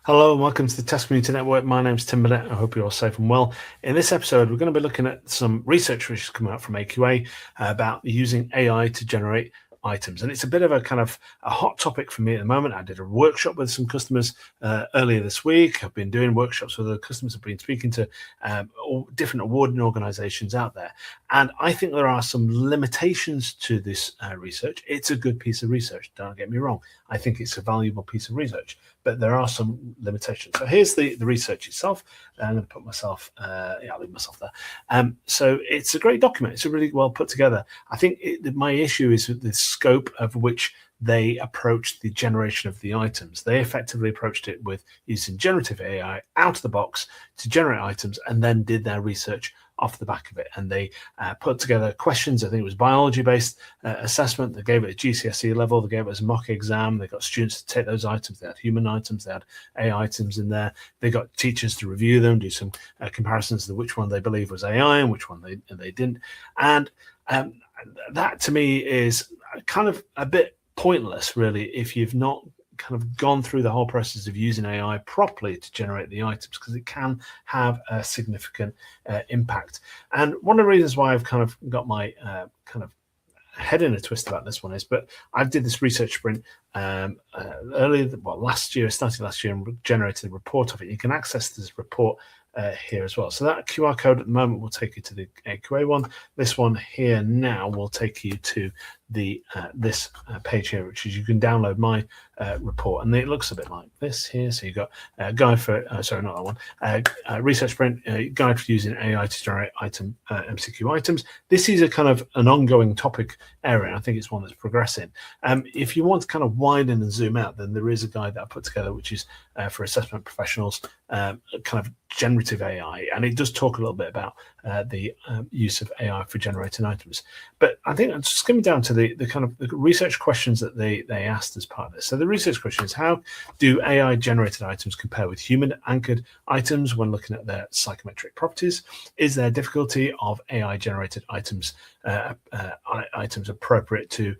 Hello and welcome to the Test Community.Network. My name's Tim Burnett. I hope you're all safe and well. In this episode, we're going to be looking at some research which has come out from AQA about using AI to generate items. And it's a bit of a kind of a hot topic for me at the moment. I did a workshop with some customers earlier this week. I've been doing workshops with other customers. I've been speaking to different awarding organizations out there. And I think there are some limitations to this research. It's a good piece of research, don't get me wrong. I think it's a valuable piece of research, but there are some limitations. So here's the research itself. I'm going to put myself, I'll leave myself there. So it's a great document. It's a really well put together. I think my issue is with the scope of which they approached the generation of the items. They effectively approached it with using generative AI out of the box to generate items and then did their research off the back of it. And they put together questions. I think it was biology-based assessment. They gave it a GCSE level. They gave it as a mock exam. They got students to take those items. They had human items. They had AI items in there. They got teachers to review them, do some comparisons to which one they believe was AI and which one they didn't. And that to me is kind of a bit pointless, really, if you've not kind of gone through the whole process of using AI properly to generate the items, because it can have a significant impact. And one of the reasons why I've kind of got my kind of head in a twist about this one is, but I did this research sprint last year, started last year, and generated a report of it. You can access this report here as well. So that QR code at the moment will take you to the AQA one. This one here now will take you to the this page here, which is you can download my report, and it looks a bit like this here. So you've got a guide for sorry, not that one, research sprint guide for using AI to generate MCQ items. This is a kind of an ongoing topic area, and I think it's one that's progressing. If you want to kind of widen and zoom out, then there is a guide that I put together which is for assessment professionals, kind of generative AI, and it does talk a little bit about the use of AI for generating items. But I think I'm just coming down to the kind of the research questions that they asked as part of this. So the research question is, how do AI generated items compare with human anchored items when looking at their psychometric properties? Is there difficulty of AI generated items appropriate to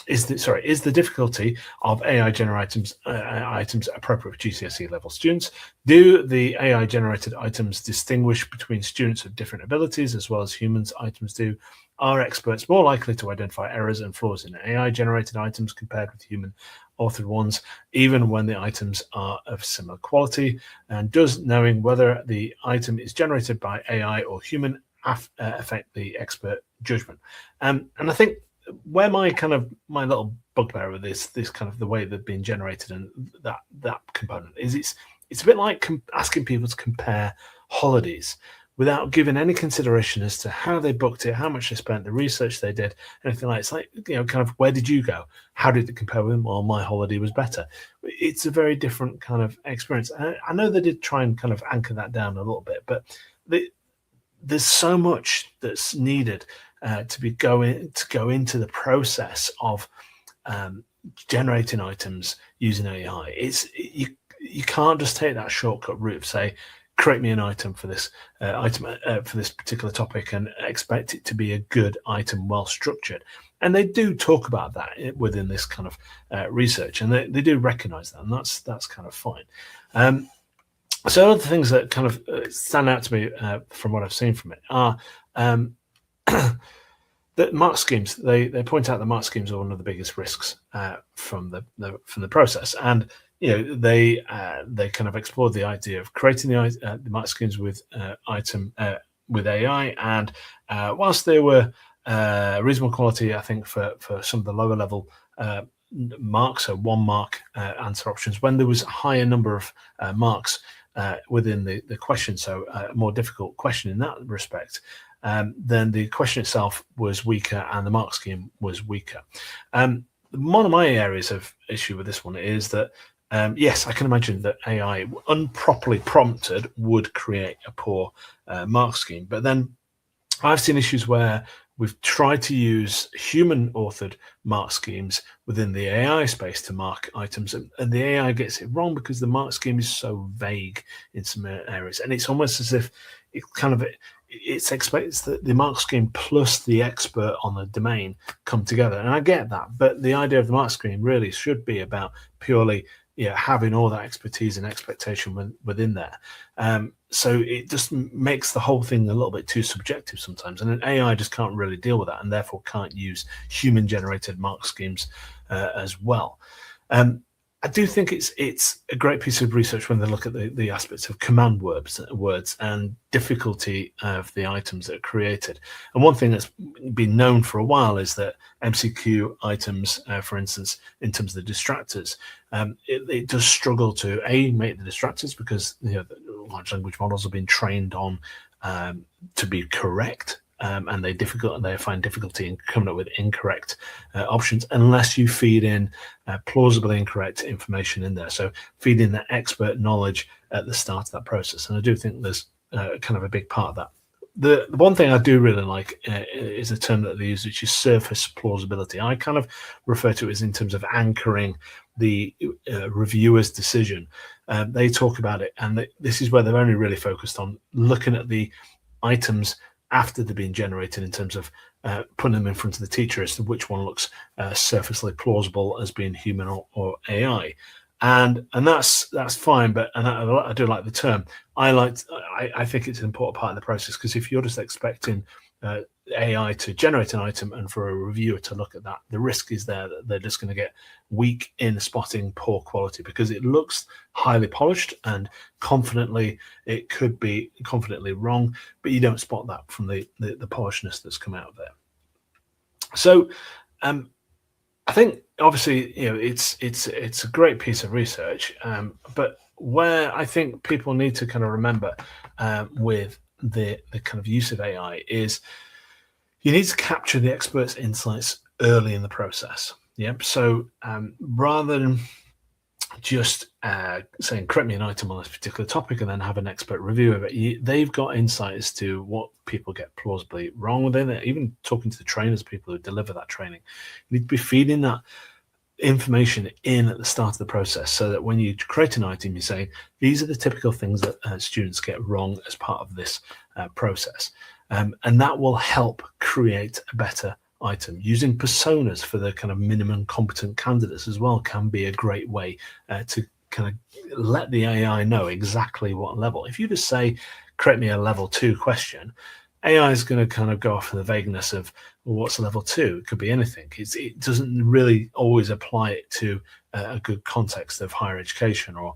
is the difficulty of AI generated items appropriate for GCSE level students? Do the AI generated items distinguish between students of different abilities as well as humans items do? Are experts more likely to identify errors and flaws in AI generated items compared with human authored ones, even when the items are of similar quality? And does knowing whether the item is generated by AI or human affect the expert judgment? And I think where my little bugbear with this kind of the way they've been generated and that component is, it's a bit like asking people to compare holidays without giving any consideration as to how they booked it, how much they spent, the research they did, anything like. It's like, kind of, where did you go? How did it compare with them? Well, my holiday was better. It's a very different kind of experience. I know they did try and kind of anchor that down a little bit, but there's so much that's needed to go into the process of generating items using AI. You can't just take that shortcut route of say, create me an item for this for this particular topic and expect it to be a good item, well structured. And they do talk about that within this kind of research, and they do recognize that, and that's kind of fine. So other things that kind of stand out to me from what I've seen from it are the mark schemes. They point out the mark schemes are one of the biggest risks from the process, and they kind of explored the idea of creating the mark schemes with AI, and whilst they were reasonable quality, I think for some of the lower level marks, so 1 mark answer options, when there was a higher number of marks within the question, so a more difficult question in that respect, then the question itself was weaker and the mark scheme was weaker. One of my areas of issue with this one is that yes, I can imagine that AI improperly prompted would create a poor mark scheme, but then I've seen issues where we've tried to use human authored mark schemes within the AI space to mark items, and the AI gets it wrong because the mark scheme is so vague in some areas, and it's almost as if it expects that the mark scheme plus the expert on the domain come together. And I get that, but the idea of the mark scheme really should be about purely having all that expertise and expectation within there. So it just makes the whole thing a little bit too subjective sometimes, and an AI just can't really deal with that, and therefore can't use human-generated mark schemes as well. I do think it's a great piece of research when they look at the aspects of command words and difficulty of the items that are created. And one thing that's been known for a while is that MCQ items, for instance, in terms of the distractors, it does struggle to make the distractors, because the large language models have been trained on to be correct. And they find difficulty in coming up with incorrect options unless you feed in plausibly incorrect information in there. So feed in that expert knowledge at the start of that process. And I do think there's kind of a big part of that. The one thing I do really like is a term that they use, which is surface plausibility. I kind of refer to it as in terms of anchoring the reviewer's decision. They talk about it, and this is where they're only really focused on looking at the items after they've been generated, in terms of putting them in front of the teacher as to which one looks surfacely plausible as being human or AI, and that's fine. But I do like the term. I think it's an important part of the process, because if you're just expecting AI to generate an item and for a reviewer to look at that, the risk is there that they're just going to get weak in spotting poor quality, because it looks highly polished and it could be confidently wrong, but you don't spot that from the polishedness that's come out of there. So I think obviously it's a great piece of research, but where I think people need to kind of remember with the kind of use of AI is you need to capture the expert's insights early in the process. So rather than just saying, create me an item on this particular topic and then have an expert review of it, they've got insight as to what people get plausibly wrong within it. Even talking to the trainers, people who deliver that training, you need to be feeding that information in at the start of the process, so that when you create an item, you say, these are the typical things that students get wrong as part of this process. And that will help create a better item. Using personas for the kind of minimum competent candidates as well can be a great way to kind of let the AI know exactly what level. If you just say, create me a level 2 question, AI is going to kind of go off in the vagueness of, well, what's a level 2? It could be anything. It doesn't really always apply it to a good context of higher education or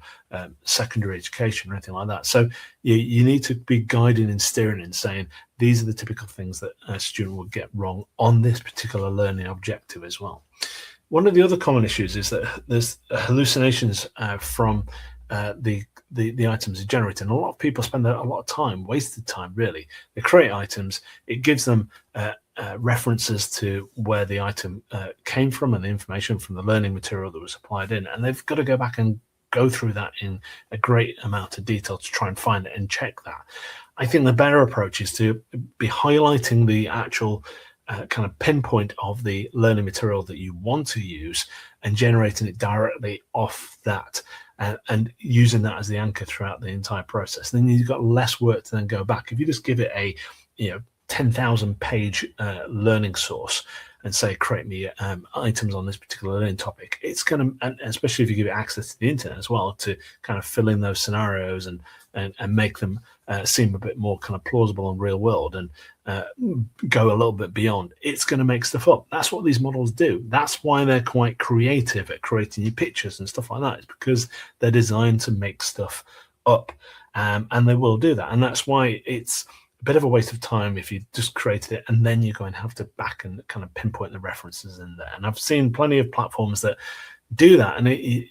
secondary education or anything like that. So you need to be guiding and steering and saying, these are the typical things that a student will get wrong on this particular learning objective as well. One of the other common issues is that there's hallucinations from the items are generated. And a lot of people spend a lot of time, wasted time really. They create items, it gives them references to where the item came from and the information from the learning material that was applied in, and they've got to go back and go through that in a great amount of detail to try and find it and check that. I think the better approach is to be highlighting the actual kind of pinpoint of the learning material that you want to use and generating it directly off that. And using that as the anchor throughout the entire process. Then you've got less work to then go back. If you just give it a 10,000 page learning source and say, create me items on this particular learning topic, it's going to, and especially if you give it access to the internet as well, to kind of fill in those scenarios and make them seem a bit more kind of plausible and real world, and go a little bit beyond. It's going to make stuff up. That's what these models do. That's why they're quite creative at creating your pictures and stuff like that. It's because they're designed to make stuff up, and they will do that. And that's why it's a bit of a waste of time if you just created it and then you're going to have to back and kind of pinpoint the references in there. And I've seen plenty of platforms that do that, and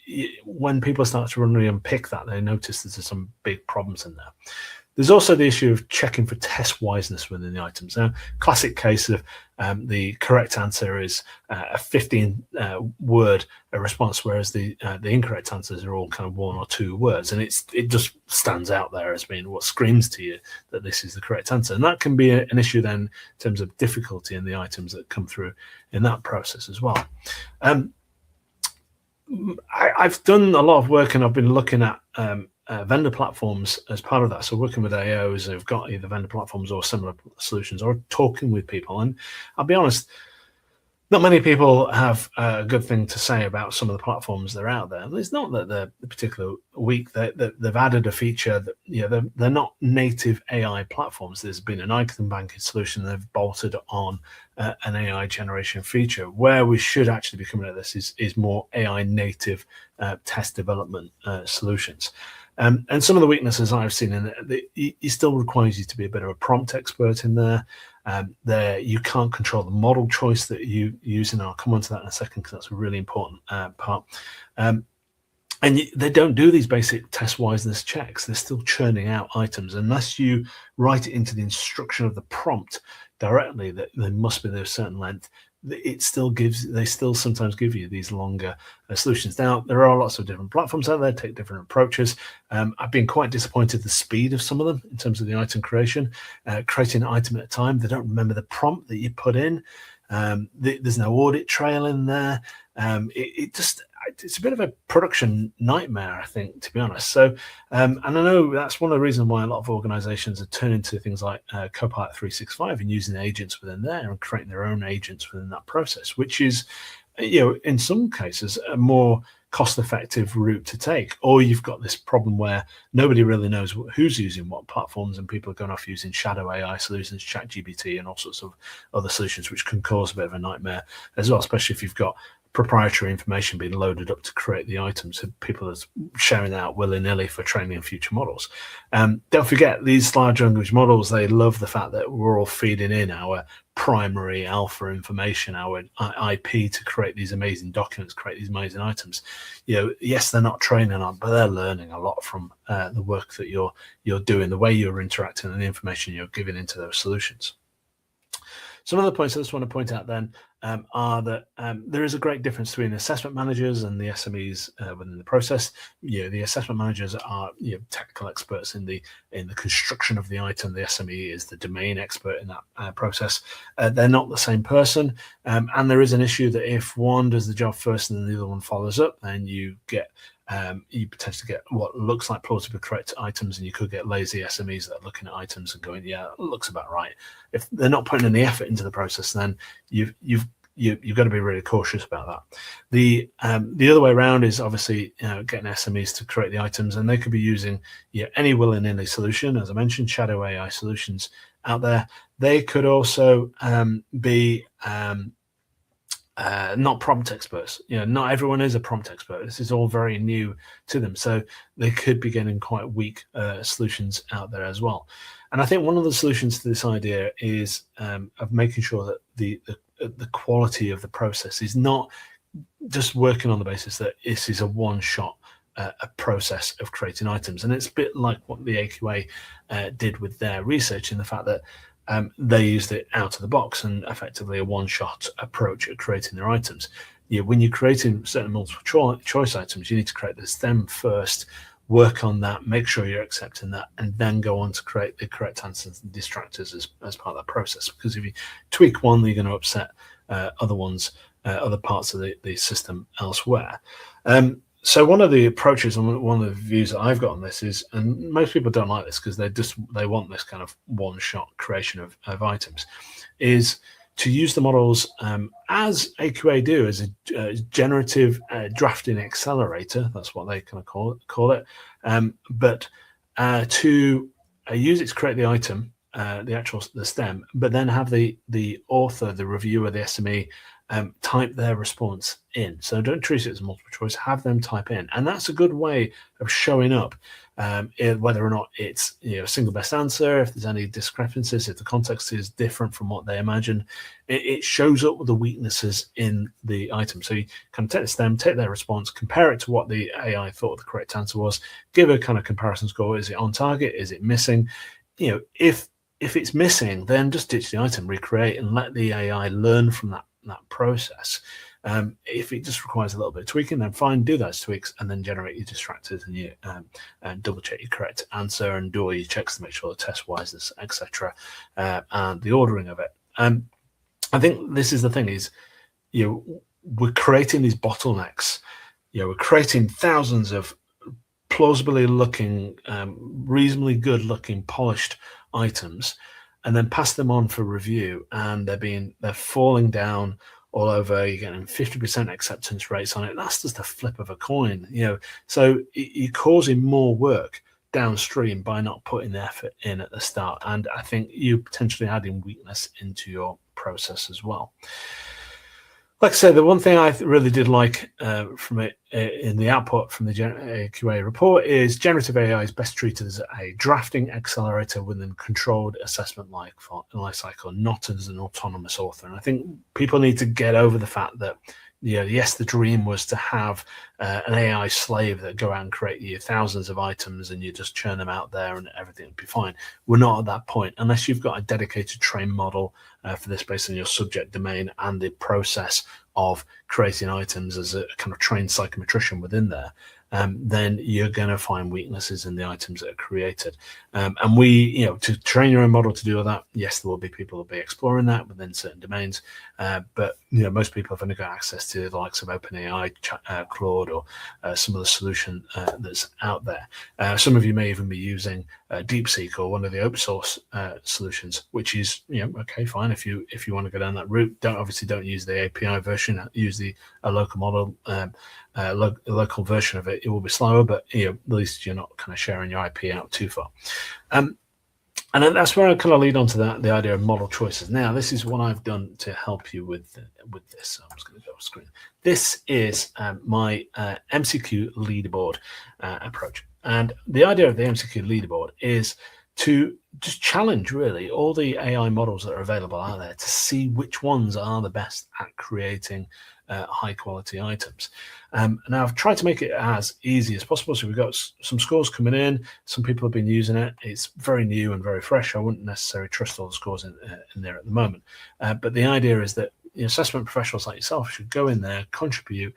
when people start to really unpick that, they notice there's some big problems in there. There's also the issue of checking for test wiseness within the items. Now, classic case of the correct answer is a 15 word response, whereas the incorrect answers are all kind of 1 or 2 words, and it just stands out there as being what screams to you that this is the correct answer. And that can be an issue then in terms of difficulty in the items that come through in that process as well. I've done a lot of work, and I've been looking at vendor platforms as part of that. So working with AOs who've got either vendor platforms or similar solutions, or talking with people. And I'll be honest, Not many people have a good thing to say about some of the platforms that are out there. It's not that they're particularly weak. They've added a feature that they're not native AI platforms. There's been an item banking solution they've bolted on an AI generation feature. Where we should actually be coming at this is more AI native test development solutions. And some of the weaknesses I've seen in it, it still requires you to be a bit of a prompt expert in there. There, you can't control the model choice that you use, and I'll come on to that in a second because that's a really important part. And they don't do these basic test wiseness checks. They're still churning out items unless you write it into the instruction of the prompt directly that they must be of a certain length. They still sometimes give you these longer solutions. Now, there are lots of different platforms out there, take different approaches. I've been quite disappointed the speed of some of them in terms of the item creation, creating an item at a time. They don't remember the prompt that you put in. There's no audit trail in there. It's a bit of a production nightmare, I think, to be honest. So, and I know that's one of the reasons why a lot of organizations are turning to things like Copilot 365 and using agents within there and creating their own agents within that process, which is, in some cases, a more cost-effective route to take. Or you've got this problem where nobody really knows who's using what platforms, and people are going off using shadow AI solutions, ChatGPT, and all sorts of other solutions, which can cause a bit of a nightmare as well, especially if you've got proprietary information being loaded up to create the items, and people are sharing that out willy-nilly for training in future models. Don't forget, these large language models, they love the fact that we're all feeding in our primary alpha information, our IP, to create these amazing documents, create these amazing items. Yes, they're not training on, but they're learning a lot from the work that you're doing, the way you're interacting, and the information you're giving into those solutions. Some of the points I just want to point out then are that there is a great difference between assessment managers and the SMEs within the process. The assessment managers are technical experts in the construction of the item. The SME is the domain expert in that process. They're not the same person, and there is an issue that if one does the job first and then the other one follows up, then you potentially get what looks like plausibly correct items, and you could get lazy SMEs that are looking at items and going, yeah, it looks about right. If they're not putting any effort into the process, then you've got to be really cautious about that. The other way around is obviously getting SMEs to create the items, and they could be using any willy-nilly solution. As I mentioned, shadow AI solutions out there. They could also be not prompt experts. Not everyone is a prompt expert. This is all very new to them, so they could be getting quite weak solutions out there as well. And I think one of the solutions to this idea is of making sure that the quality of the process is not just working on the basis that this is a one-shot a process of creating items. And it's a bit like what the AQA did with their research, in the fact that they used it out of the box and effectively a one-shot approach at creating their items. When you're creating certain multiple choice items, you need to create the stem first, work on that, make sure you're accepting that, and then go on to create the correct answers and distractors as part of that process. Because if you tweak one, you're going to upset other parts of the system elsewhere. So one of the approaches and one of the views that I've got on this is, and most people don't like this because they want this kind of one-shot creation of items, is to use the models as AQA do, as a generative drafting accelerator. That's what they kind of call it. But to use it to create the item, the stem, but then have the author, the reviewer, the SME type their response in. So don't treat it as multiple choice, have them type in. And that's a good way of showing up whether or not it's a single best answer, if there's any discrepancies, if the context is different from what they imagine. It shows up with the weaknesses in the item. So you can take the stem, take their response, compare it to what the AI thought the correct answer was, give a kind of comparison score. Is it on target? Is it missing? If it's missing, then just ditch the item, recreate, and let the AI learn from that process. If it just requires a little bit of tweaking, then fine, do those tweaks and then generate your distractors and you double check your correct answer and do all your checks to make sure the test wiseness, etc., and the ordering of it. I think this is the thing is, we're creating these bottlenecks. We're creating thousands of plausibly looking, reasonably good looking, polished items, and then pass them on for review, and they're falling down all over, you're getting 50% acceptance rates on it. That's just a flip of a coin, So you're causing more work downstream by not putting the effort in at the start. And I think you're potentially adding weakness into your process as well. Like I said, the one thing I really did like from it in the output from the AQA report is generative AI is best treated as a drafting accelerator within controlled assessment life cycle, not as an autonomous author. And I think people need to get over the fact that, yes, the dream was to have an AI slave that go out and create you thousands of items and you just churn them out there and everything would be fine. We're not at that point unless you've got a dedicated trained model for this based on your subject domain and the process of creating items as a kind of trained psychometrician within there. Then you're going to find weaknesses in the items that are created. And we, to train your own model to do all that, yes, there will be people that will be exploring that within certain domains. But, most people have only got access to the likes of OpenAI, Claude, or some of the solution that's out there. Some of you may even be using DeepSeek or one of the open source solutions, which is, okay, fine. If you want to go down that route, don't use the API version, use the local model, local version of it. It will be slower, but at least you're not kind of sharing your IP out too far. And then that's where I kind of lead on to the idea of model choices. Now, this is what I've done to help you with this. So I'm just going to go off screen. This is my MCQ leaderboard approach. And the idea of the MCQ leaderboard is to just challenge really all the AI models that are available out there to see which ones are the best at creating high quality items. And I've tried to make it as easy as possible. So we've got some scores coming in. Some people have been using it. It's very new and very fresh. I wouldn't necessarily trust all the scores in there at the moment. But the idea is that assessment professionals like yourself should go in there, contribute,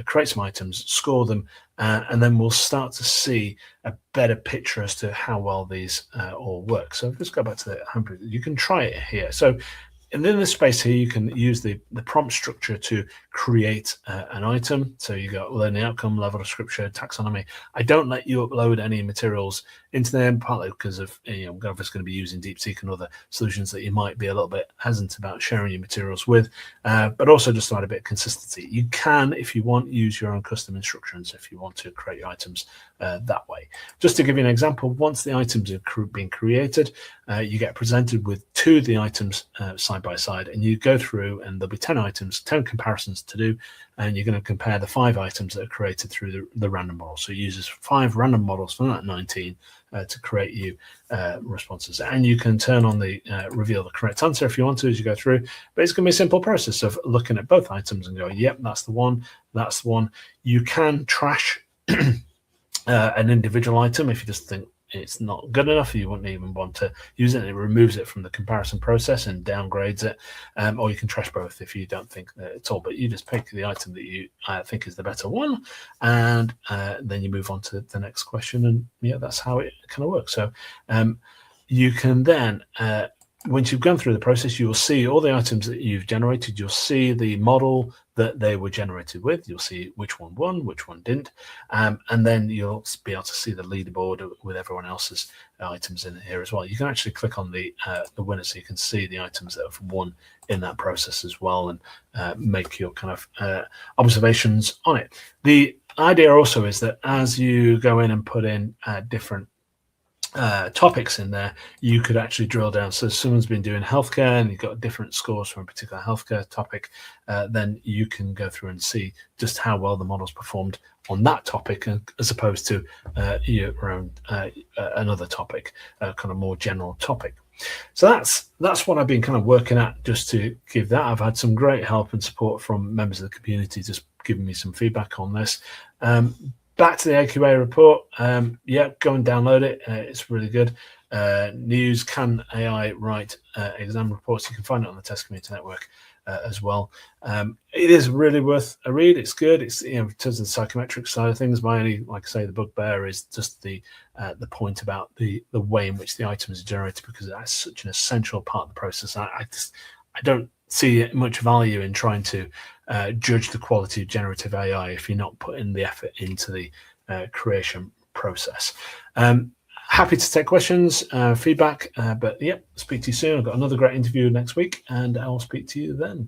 create some items, score them, and then we'll start to see a better picture as to how well these all work. So let's go back to the homepage. You can try it here. So, and in this space here, you can use the prompt structure to create an item. So you got learning outcome, level of scripture, taxonomy. I don't let you upload any materials into them, partly because of, I'm obviously going to be using DeepSeek and other solutions that you might be a little bit hesitant about sharing your materials with, but also just to add a bit of consistency. You can, if you want, use your own custom instructions if you want to create your items that way. Just to give you an example, once the items have been created, you get presented with 2 of the items side by side, and you go through and there'll be 10 items, 10 comparisons to do, and you're going to compare the 5 items that are created through the random model. So it uses 5 random models from that 19 to create you responses. And you can turn on the reveal the correct answer if you want to as you go through, but it's going to be a simple process of looking at both items and going, yep, that's the one, that's the one. You can trash an individual item if you just think it's not good enough, you wouldn't even want to use it. It removes it from the comparison process and downgrades it, or you can trash both if you don't think that at all. But you just pick the item that you think is the better one, and then you move on to the next question, and yeah, that's how it kind of works. So you can then once you've gone through the process, you will see all the items that you've generated. You'll see the model that they were generated with. You'll see which one won, which one didn't. And then you'll be able to see the leaderboard with everyone else's items in here as well. You can actually click on the winner so you can see the items that have won in that process as well, and make your kind of observations on it. The idea also is that as you go in and put in different topics in there, you could actually drill down. So if someone's been doing healthcare and you've got different scores from a particular healthcare topic, then you can go through and see just how well the model's performed on that topic, as opposed to your own another topic, kind of more general topic. So that's what I've been kind of working at, just to give that. I've had some great help and support from members of the community, just giving me some feedback on this. Back to the AQA report. Yeah, go and download it. It's really good. News, can AI write exam reports? You can find it on the Test Community.Network as well. It is really worth a read. It's good. It's, in terms of the psychometric side of things, my only, like I say, the bugbear is just the point about the way in which the items are generated, because that's such an essential part of the process. I don't see much value in trying to judge the quality of generative AI if you're not putting the effort into the creation process. Happy to take questions, feedback, but yeah, speak to you soon. I've got another great interview next week, and I'll speak to you then.